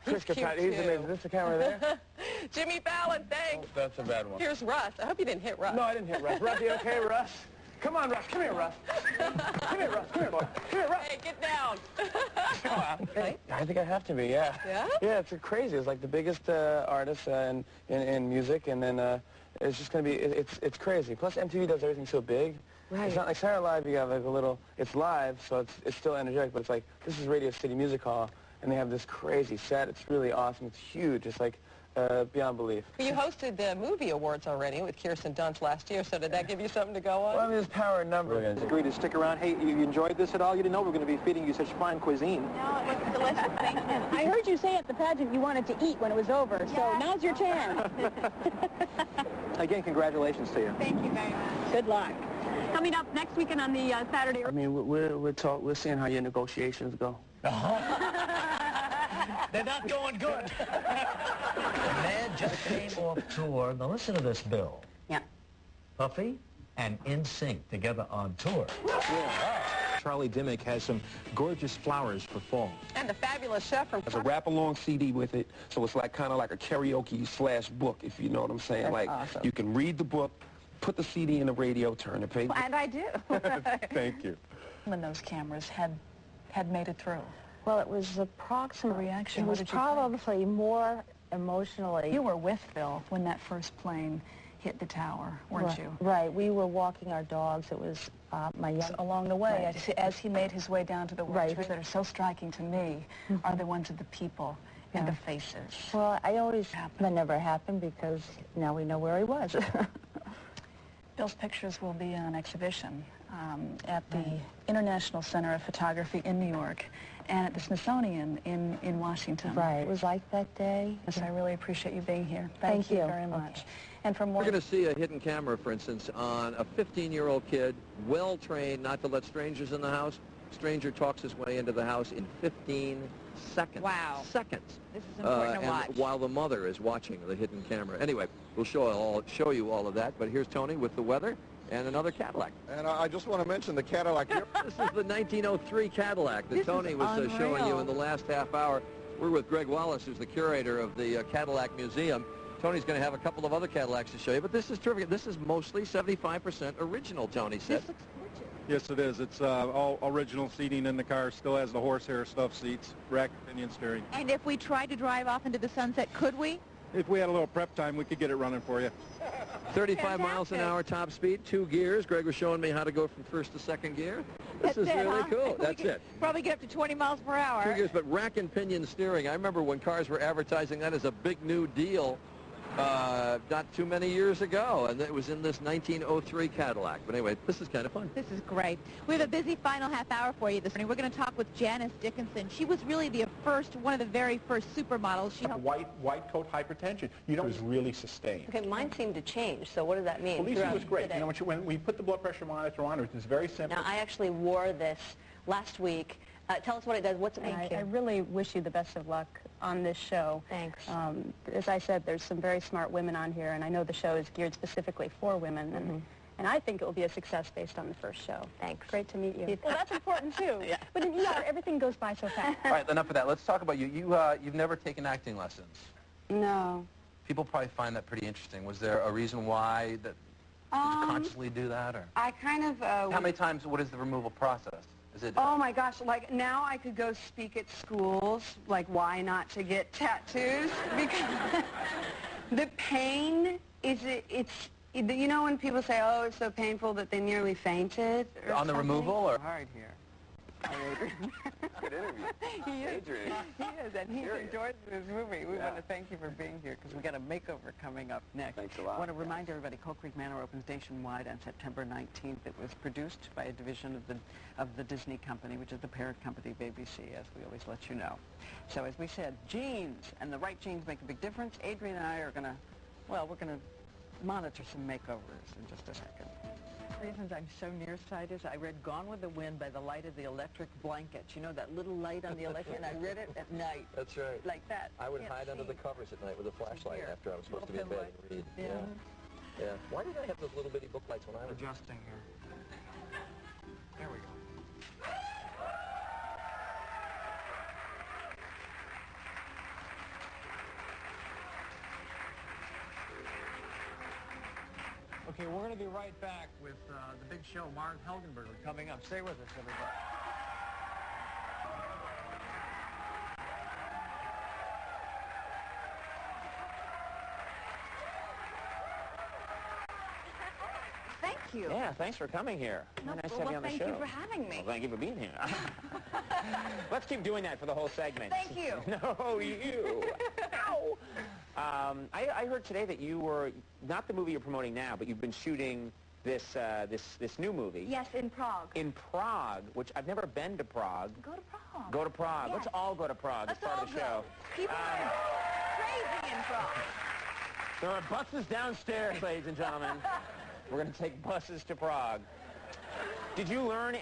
Chris Kirkpatrick, he's amazing. Is this the camera there? Jimmy Fallon, thanks. Oh, that's a bad one. Here's Russ. I hope you didn't hit Russ. No, I didn't hit Russ. Russ, you okay, Russ? Come on, Russ. Come here, Russ. Come here, Russ. Come here, boy. Come here, Russ. Hey, get down. I think I have to be, yeah. Yeah? Yeah, it's crazy. It's like the biggest artist in music, and then it's just going to be, it's crazy. Plus, MTV does everything so big. Right. It's not like Saturday Night Live, you have like a little, it's live, so it's still energetic, but it's like, this is Radio City Music Hall, and they have this crazy set. It's really awesome. It's huge. It's like beyond belief. You hosted the movie awards already with Kirsten Dunst last year, so did that give you something to go on? Well, I mean, there's power in numbers. Agreed to stick around. Hey, you enjoyed this at all? You didn't know we were going to be feeding you such fine cuisine. No, it was delicious. Thank you. I heard you say at the pageant you wanted to eat when it was over, so now's your chance. Again, congratulations to you. Thank you very much. Good luck. Coming up next weekend on the Saturday. I mean, we're seeing how your negotiations go. They're not going good. The man just came off tour. Now listen to this, Bill. Yeah. Puffy and NSYNC together on tour. Charlie Dimmick has some gorgeous flowers for fall. And the fabulous chef from... There's a rap-along CD with it, so it's like kind of like a karaoke/book, if you know what I'm saying. That's like awesome. You can read the book, put the CD in the radio, turn the page. And I do. Thank you. When those cameras had made it through? Well, it was approximate reaction. It What was did you think? probably more emotionally. You were with Bill when that first plane hit the tower, weren't right, you? Right. We were walking our dogs. It was my young... Along the way, Right. as he made his way down to the Right. words that are so striking to me are the ones of the people and the faces. Well, that never happened because now we know where he was. Bill's pictures will be on exhibition at the International Center of Photography in New York and at the Smithsonian in Washington. Right. It was like that day. Yes, I really appreciate you being here. Thank you. Very much. And from We're going to see a hidden camera, for instance, on a 15-year-old kid, well-trained not to let strangers in the house. Stranger talks his way into the house in 15 seconds. Wow. Seconds. This is important to watch. And while the mother is watching the hidden camera. Anyway, we'll show you all of that. But here's Tony with the weather and another Cadillac. And I just want to mention the Cadillac. This is the 1903 Cadillac that Tony was showing you in the last half hour. We're with Greg Wallace, who's the curator of the Cadillac Museum. Tony's going to have a couple of other Cadillacs to show you, but this is terrific. This is mostly 75% original, Tony said. This looks gorgeous. Yes, it is. It's all original seating in the car. Still has the horsehair stuffed seats, rack pinion steering. And if we tried to drive off into the sunset, could we? If we had a little prep time, we could get it running for you. 35 miles an hour top speed, 2 gears. Greg was showing me how to go from first to second gear. This is really cool. That's it. Probably get up to 20 miles per hour. 2 gears, but rack and pinion steering. I remember when cars were advertising that as a big new deal not too many years ago, and it was in this 1903 Cadillac. But anyway, this is kind of fun. This is great. We have a busy final half hour for you this morning. We're going to talk with Janice Dickinson. She was really one of the very first supermodels. She helped... White coat hypertension. You know, it was really sustained. Okay, mine seemed to change, so what does that mean? Well, Lisa was great. You know, when we put the blood pressure monitor on, it was very simple. Now, I actually wore this last week. Tell us what it does. What's it? I really wish you the best of luck on this show. Thanks. As I said, there's some very smart women on here, and I know the show is geared specifically for women, and I think it will be a success based on the first show. Thanks. Great to meet you. Well, that's important, too. Yeah. But everything goes by so fast. All right, enough of that. Let's talk about you. You've never taken acting lessons. No. People probably find that pretty interesting. Was there a reason why that did you consciously do that, or I kind of... how many times? What is the removal process? Is it? Oh my gosh, like now I could go speak at schools, like why not to get tattoos? Because the pain is, you know when people say, oh, it's so painful that they nearly fainted? Or on the removal, or? Hard here. Good interview. He is. Adrian. He is, and he enjoys this movie. We want to thank you for being here because we got a makeover coming up next. Thanks a lot. I want to remind everybody, Coal Creek Manor opens nationwide on September 19th. It was produced by a division of the Disney Company, which is the parent company of ABC, as we always let you know. So as we said, genes, and the right genes make a big difference. Adrian and I are going to, we're going to monitor some makeovers in just a second. Reasons I'm so nearsighted, I read Gone with the Wind by the light of the electric blankets. You know that little light on the electric, and I read it at night. That's right. Like that. I would hide under the covers at night with a flashlight after I was supposed to be in bed and read. Yeah. Why did I have those little bitty book lights when I was Adjusting here. There we go. be right back with the big show, Mark Helgenberger, coming up. Stay with us, everybody. Thank you. Yeah, thanks for coming here. No, Nice to well, have you on the thank show. you for having me. Well, thank you for being here. Let's keep doing that for the whole segment. Thank you. No, you. Ow. I heard today that you were, not the movie you're promoting now, but you've been shooting this new movie. Yes, in Prague. In Prague, which I've never been to Prague. Go to Prague. Go to Prague. Yes. Let's all go to Prague as part of the show. People are crazy in Prague. There are buses downstairs, ladies and gentlemen. We're going to take buses to Prague. Did you learn